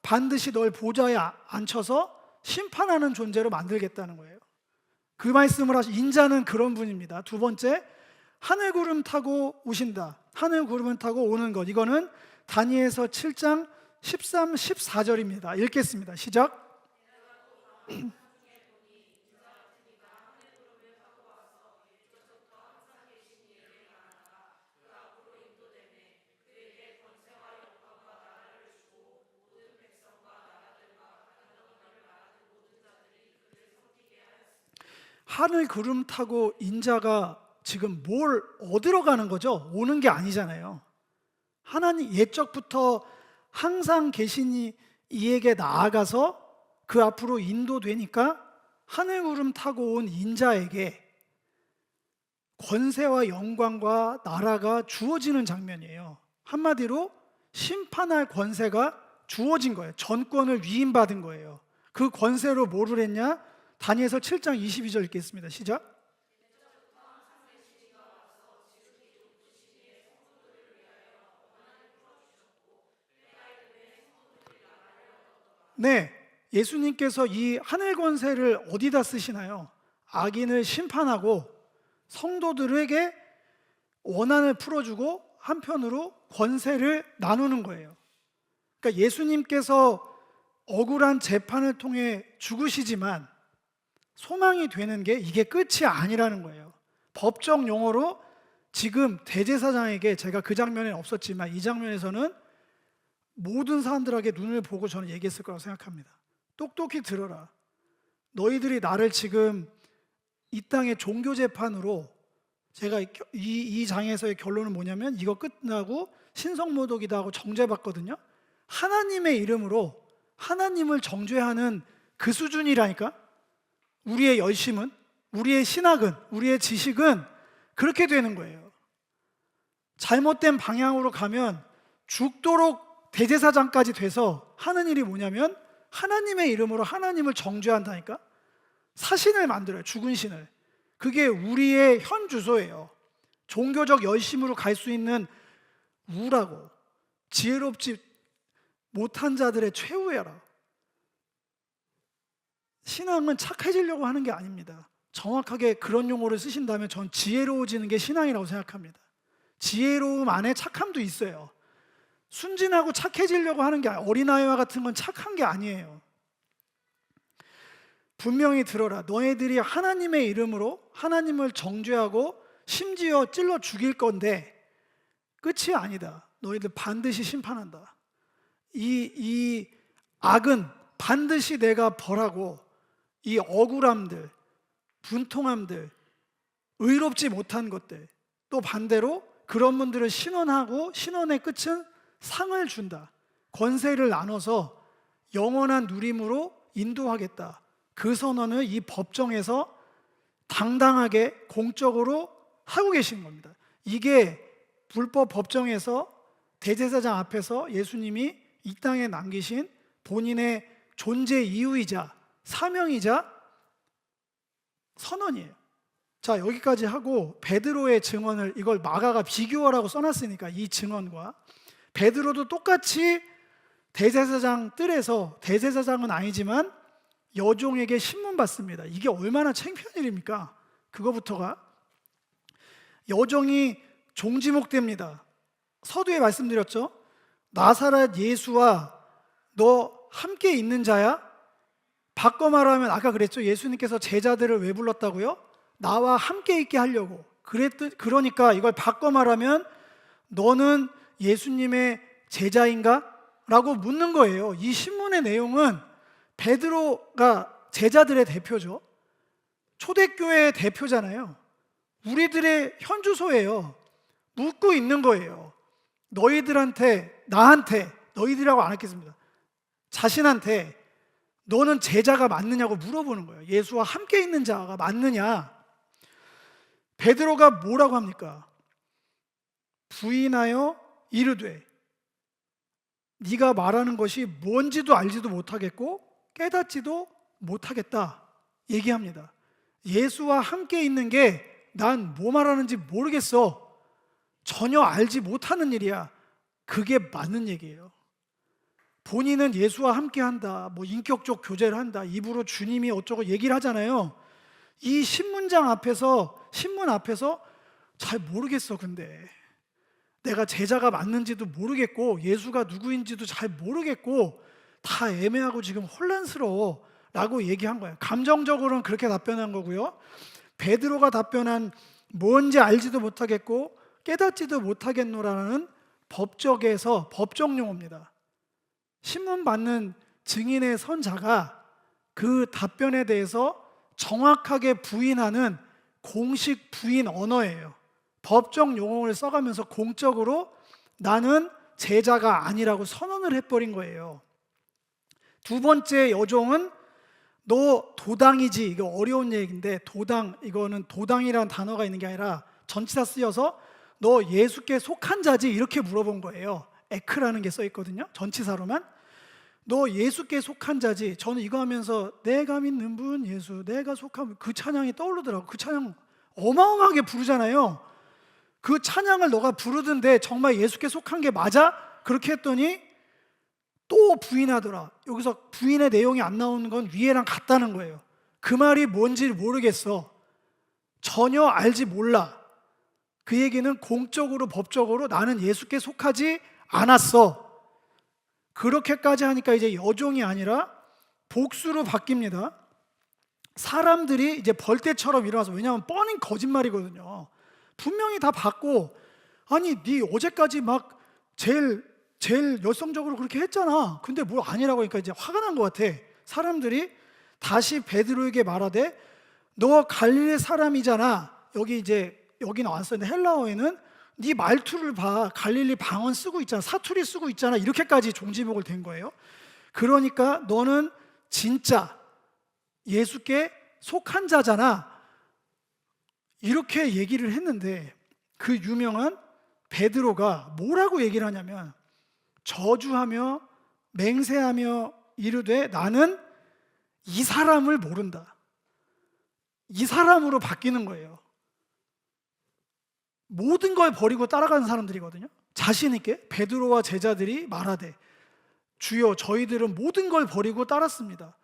Speaker 1: 반드시 널 보좌에 앉혀서 심판하는 존재로 만들겠다는 거예요. 그 말씀을 하신 인자는 그런 분입니다. 두 번째, 하늘 구름 타고 오신다. 하늘 구름을 타고 오는 것. 이거는 다니엘서 7장 13, 14절입니다. 읽겠습니다. 시작. 하늘 구름 타고 인자가 지금 뭘 얻으러 가는 거죠? 오는 게 아니잖아요. 하나님 옛적부터 항상 계신 이에게 나아가서 그 앞으로 인도되니까 하늘 구름 타고 온 인자에게 권세와 영광과 나라가 주어지는 장면이에요. 한마디로 심판할 권세가 주어진 거예요. 전권을 위임받은 거예요. 그 권세로 뭐를 했냐? 다니엘서 7장 22절 읽겠습니다. 시작. 네, 예수님께서 이 하늘 권세를 어디다 쓰시나요? 악인을 심판하고 성도들에게 원한을 풀어주고 한편으로 권세를 나누는 거예요. 그러니까 예수님께서 억울한 재판을 통해 죽으시지만 소망이 되는 게 이게 끝이 아니라는 거예요. 법적 용어로 지금 대제사장에게, 제가 그 장면에 없었지만 이 장면에서는 모든 사람들에게 눈을 보고 저는 얘기했을 거라고 생각합니다. 똑똑히 들어라. 너희들이 나를 지금 이 땅의 종교 재판으로, 제가 이 장에서의 결론은 뭐냐면 이거 끝나고 신성모독이다 하고 정죄받거든요. 하나님의 이름으로 하나님을 정죄하는 그 수준이라니까. 우리의 열심은, 우리의 신학은, 우리의 지식은 그렇게 되는 거예요. 잘못된 방향으로 가면 죽도록 대제사장까지 돼서 하는 일이 뭐냐면 하나님의 이름으로 하나님을 정죄한다니까. 사신을 만들어요. 죽은 신을. 그게 우리의 현 주소예요. 종교적 열심으로 갈 수 있는 우라고, 지혜롭지 못한 자들의 최후여라. 신앙은 착해지려고 하는 게 아닙니다. 정확하게 그런 용어를 쓰신다면 전 지혜로워지는 게 신앙이라고 생각합니다. 지혜로움 안에 착함도 있어요. 순진하고 착해지려고 하는 게, 어린아이와 같은 건 착한 게 아니에요. 분명히 들어라. 너희들이 하나님의 이름으로 하나님을 정죄하고 심지어 찔러 죽일 건데 끝이 아니다. 너희들 반드시 심판한다. 이 악은 반드시 내가 벌하고, 이 억울함들, 분통함들, 의롭지 못한 것들, 또 반대로 그런 분들을 신원하고 신원의 끝은 상을 준다. 권세를 나눠서 영원한 누림으로 인도하겠다. 그 선언을 이 법정에서 당당하게 공적으로 하고 계신 겁니다. 이게 불법 법정에서 대제사장 앞에서 예수님이 이 땅에 남기신 본인의 존재 이유이자 사명이자 선언이에요. 자, 여기까지 하고 베드로의 증언을, 이걸 마가가 비교하라고 써놨으니까 이 증언과 베드로도 똑같이 대제사장 뜰에서, 대제사장은 아니지만 여종에게 신문 받습니다. 이게 얼마나 창피한 일입니까? 그거부터가. 여종이 종지목됩니다. 서두에 말씀드렸죠. 나사렛 예수와 너 함께 있는 자야? 바꿔 말하면 아까 그랬죠. 예수님께서 제자들을 왜 불렀다고요? 나와 함께 있게 하려고. 그러니까 이걸 바꿔 말하면 너는 예수님의 제자인가? 라고 묻는 거예요. 이 신문의 내용은 베드로가 제자들의 대표죠. 초대교회의 대표잖아요. 우리들의 현주소예요. 묻고 있는 거예요. 너희들한테, 나한테, 너희들이라고 안 했겠습니다. 자신한테 너는 제자가 맞느냐고 물어보는 거예요. 예수와 함께 있는 자가 맞느냐? 베드로가 뭐라고 합니까? 부인하여 이르되 네가 말하는 것이 뭔지도 알지도 못하겠고 깨닫지도 못하겠다 얘기합니다. 예수와 함께 있는 게 난 뭐 말하는지 모르겠어. 전혀 알지 못하는 일이야. 그게 맞는 얘기예요. 본인은 예수와 함께 한다, 뭐 인격적 교제를 한다, 입으로 주님이 어쩌고 얘기를 하잖아요. 이 신문 앞에서 잘 모르겠어. 근데 내가 제자가 맞는지도 모르겠고 예수가 누구인지도 잘 모르겠고 다 애매하고 지금 혼란스러워 라고 얘기한 거예요. 감정적으로는 그렇게 답변한 거고요. 베드로가 답변한 뭔지 알지도 못하겠고 깨닫지도 못하겠노라는 법적에서 법적 용어입니다. 신문 받는 증인의 선자가 그 답변에 대해서 정확하게 부인하는 공식 부인 언어예요. 법적 용어를 써가면서 공적으로 나는 제자가 아니라고 선언을 해버린 거예요. 두 번째 여종은 너 도당이지. 이거 어려운 얘기인데 이거는 도당이라는 단어가 있는 게 아니라 전치사 쓰여서 너 예수께 속한 자지 이렇게 물어본 거예요. 에크라는 게 써 있거든요. 전치사로만. 너 예수께 속한 자지. 저는 이거 하면서 내가 믿는 분 예수, 내가 속한 그 찬양이 떠오르더라고. 그 찬양 어마어마하게 부르잖아요. 그 찬양을 너가 부르던데 정말 예수께 속한 게 맞아? 그렇게 했더니 또 부인하더라. 여기서 부인의 내용이 안 나오는 건 위에랑 같다는 거예요. 그 말이 뭔지 모르겠어. 전혀 알지 몰라. 그 얘기는 공적으로 법적으로 나는 예수께 속하지 않았어. 그렇게까지 하니까 이제 여종이 아니라 복수로 바뀝니다. 사람들이 이제 벌떼처럼 일어나서, 왜냐하면 뻔히 거짓말이거든요. 분명히 다 받고, 아니 네 어제까지 막 제일 열성적으로 그렇게 했잖아. 근데 뭘 아니라고 하니까 이제 화가 난 것 같아. 사람들이 다시 베드로에게 말하되 너 갈릴리 사람이잖아. 여기 나왔었는데 헬라어에는 네 말투를 봐. 갈릴리 방언 쓰고 있잖아. 사투리 쓰고 있잖아. 이렇게까지 종지목을 댄 거예요. 그러니까 너는 진짜 예수께 속한 자잖아. 이렇게 얘기를 했는데 그 유명한 베드로가 뭐라고 얘기를 하냐면 저주하며 맹세하며 이르되 나는 이 사람을 모른다. 이 사람으로 바뀌는 거예요. 모든 걸 버리고 따라가는 사람들이거든요. 자신 있게 베드로와 제자들이 말하되 주여 저희들은 모든 걸 버리고 따랐습니다.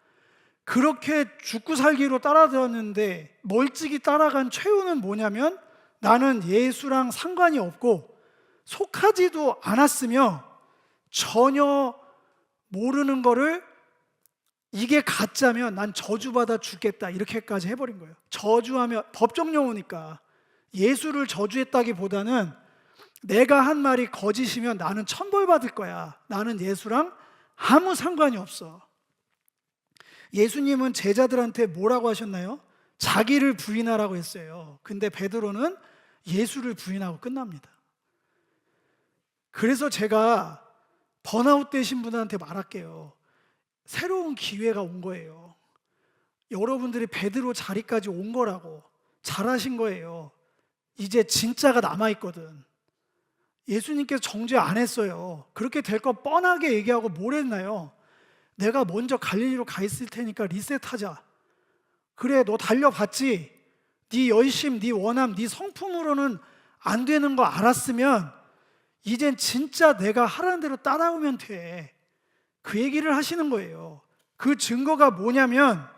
Speaker 1: 그렇게 죽고 살기로 따라들었는데 멀찍이 따라간 최후는 뭐냐면 나는 예수랑 상관이 없고 속하지도 않았으며 전혀 모르는 거를 이게 가짜면 난 저주받아 죽겠다 이렇게까지 해버린 거예요. 저주하며 법정 용어니까 예수를 저주했다기보다는 내가 한 말이 거짓이면 나는 천벌받을 거야. 나는 예수랑 아무 상관이 없어. 예수님은 제자들한테 뭐라고 하셨나요? 자기를 부인하라고 했어요. 근데 베드로는 예수를 부인하고 끝납니다. 그래서 제가 번아웃 되신 분한테 말할게요. 새로운 기회가 온 거예요. 여러분들이 베드로 자리까지 온 거라고. 잘하신 거예요. 이제 진짜가 남아있거든. 예수님께서 정죄 안 했어요. 그렇게 될 거 뻔하게 얘기하고 뭘 했나요? 내가 먼저 갈릴리로 가 있을 테니까 리셋하자. 그래, 너 달려봤지? 네 열심, 네 원함, 네 성품으로는 안 되는 거 알았으면 이젠 진짜 내가 하라는 대로 따라오면 돼. 그 얘기를 하시는 거예요. 그 증거가 뭐냐면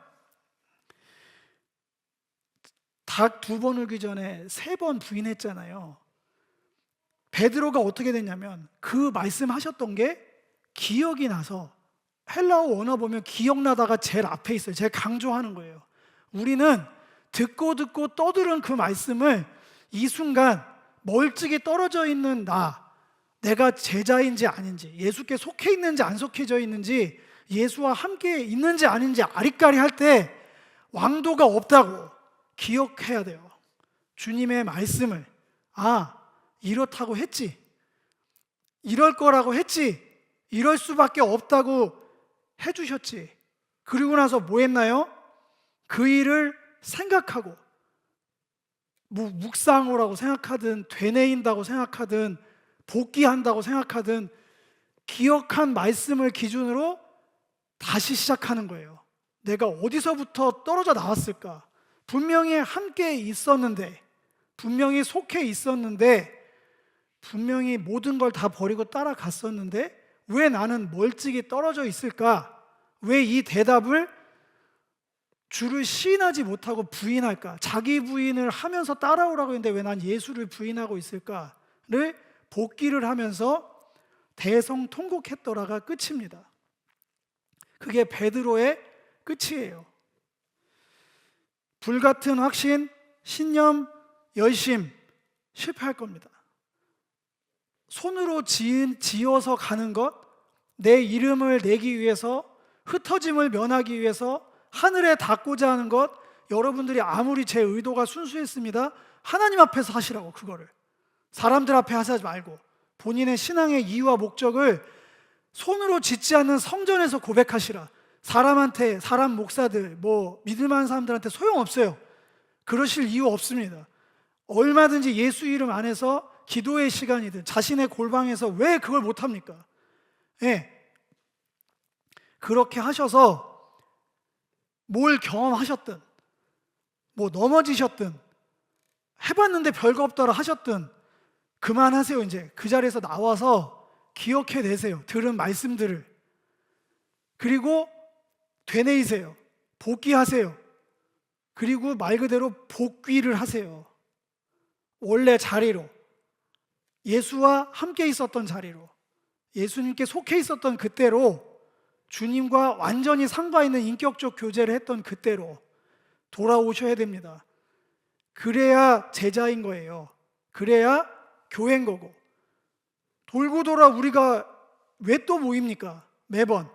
Speaker 1: 닭 2번 울기 전에 3번 부인했잖아요. 베드로가 어떻게 됐냐면 그 말씀하셨던 게 기억이 나서, 헬라어 원어 보면 기억나다가 제일 앞에 있어요. 제일 강조하는 거예요. 우리는 듣고 떠들은 그 말씀을 이 순간 멀찍이 떨어져 있는 내가 제자인지 아닌지, 예수께 속해 있는지 안 속해져 있는지, 예수와 함께 있는지 아닌지 아리까리 할 때 왕도가 없다고 기억해야 돼요. 주님의 말씀을 이렇다고 했지, 이럴 거라고 했지, 이럴 수밖에 없다고 해주셨지. 그리고 나서 뭐 했나요? 그 일을 생각하고 묵상호라고 생각하든 되뇌인다고 생각하든 복귀한다고 생각하든 기억한 말씀을 기준으로 다시 시작하는 거예요. 내가 어디서부터 떨어져 나왔을까? 분명히 함께 있었는데, 분명히 속해 있었는데, 분명히 모든 걸 다 버리고 따라갔었는데 왜 나는 멀찍이 떨어져 있을까? 왜 이 대답을 주를 시인하지 못하고 부인할까? 자기 부인을 하면서 따라오라고 했는데 왜 난 예수를 부인하고 있을까를 복기를 하면서 대성통곡했더라가 끝입니다. 그게 베드로의 끝이에요. 불같은 확신, 신념, 열심 실패할 겁니다. 손으로 지어서 가는 것, 내 이름을 내기 위해서, 흩어짐을 면하기 위해서 하늘에 닿고자 하는 것, 여러분들이 아무리 제 의도가 순수했습니다. 하나님 앞에서 하시라고. 그거를 사람들 앞에 하지 말고 본인의 신앙의 이유와 목적을 손으로 짓지 않는 성전에서 고백하시라. 사람한테, 사람 목사들, 믿을 만한 사람들한테 소용없어요. 그러실 이유 없습니다. 얼마든지 예수 이름 안에서 기도의 시간이든 자신의 골방에서 왜 그걸 못합니까? 그렇게 하셔서 뭘 경험하셨든 넘어지셨든 해봤는데 별거 없더라 하셨든 그만하세요. 이제 그 자리에서 나와서 기억해내세요. 들은 말씀들을. 그리고 되뇌이세요. 복귀하세요. 그리고 말 그대로 복귀를 하세요. 원래 자리로, 예수와 함께 있었던 자리로, 예수님께 속해 있었던 그때로, 주님과 완전히 상과 있는 인격적 교제를 했던 그때로 돌아오셔야 됩니다. 그래야 제자인 거예요. 그래야 교회인 거고. 돌고 돌아 우리가 왜 또 모입니까? 매번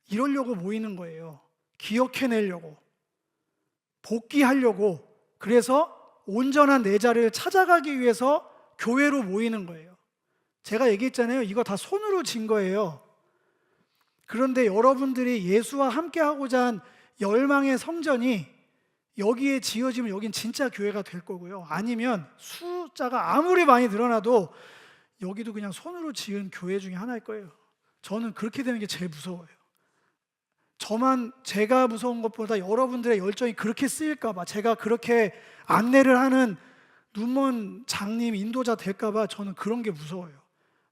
Speaker 1: 이러려고 모이는 거예요. 기억해내려고, 복귀하려고. 그래서 온전한 내 자리를 찾아가기 위해서 교회로 모이는 거예요. 제가 얘기했잖아요. 이거 다 손으로 진 거예요. 그런데 여러분들이 예수와 함께 하고자 한 열망의 성전이 여기에 지어지면 여긴 진짜 교회가 될 거고요. 아니면 숫자가 아무리 많이 늘어나도 여기도 그냥 손으로 지은 교회 중에 하나일 거예요. 저는 그렇게 되는 게 제일 무서워요. 제가 무서운 것보다 여러분들의 열정이 그렇게 쓰일까 봐, 제가 그렇게 안내를 하는 눈먼 장님, 인도자 될까 봐 저는 그런 게 무서워요.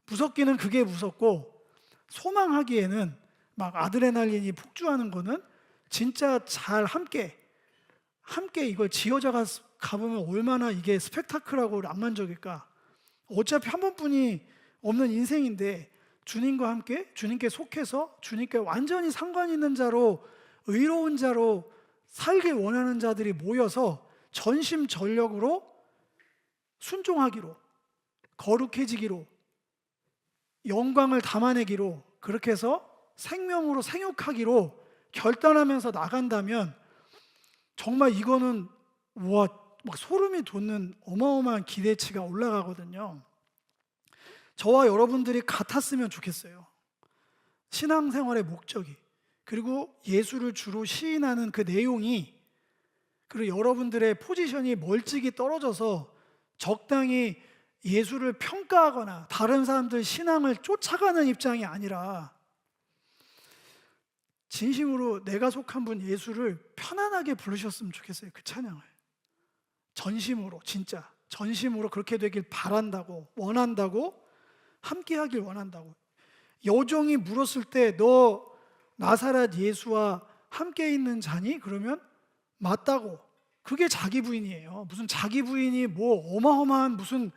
Speaker 1: 무섭기는 그게 무섭고, 소망하기에는 막 아드레날린이 폭주하는 거는 진짜 잘 함께 이걸 지어져 가보면 얼마나 이게 스펙타클하고 낭만적일까. 어차피 한 번뿐이 없는 인생인데 주님과 함께, 주님께 속해서 주님께 완전히 상관 있는 자로, 의로운 자로 살길 원하는 자들이 모여서 전심전력으로 순종하기로, 거룩해지기로, 영광을 담아내기로, 그렇게 해서 생명으로 생육하기로 결단하면서 나간다면 정말 이거는 막 소름이 돋는 어마어마한 기대치가 올라가거든요. 저와 여러분들이 같았으면 좋겠어요. 신앙생활의 목적이, 그리고 예수를 주로 시인하는 그 내용이, 그리고 여러분들의 포지션이 멀찍이 떨어져서 적당히 예수를 평가하거나 다른 사람들 신앙을 쫓아가는 입장이 아니라 진심으로 내가 속한 분 예수를 편안하게 부르셨으면 좋겠어요. 그 찬양을 전심으로, 진짜 전심으로 그렇게 되길 바란다고, 원한다고, 함께 하길 원한다고. 여종이 물었을 때 너 나사렛 예수와 함께 있는 자니? 그러면 맞다고. 그게 자기 부인이에요. 무슨 자기 부인이 뭐 어마어마한 무슨,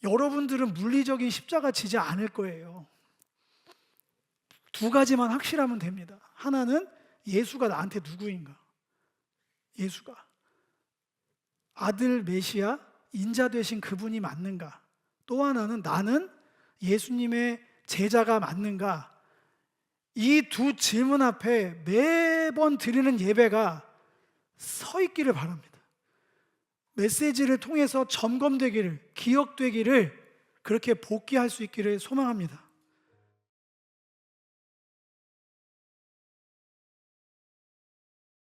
Speaker 1: 여러분들은 물리적인 십자가 지지 않을 거예요. 두 가지만 확실하면 됩니다. 하나는 예수가 나한테 누구인가, 예수가 아들 메시아, 인자 되신 그분이 맞는가, 또 하나는 나는 예수님의 제자가 맞는가. 이 두 질문 앞에 매번 드리는 예배가 서 있기를 바랍니다. 메시지를 통해서 점검되기를, 기억되기를, 그렇게 복귀할 수 있기를 소망합니다.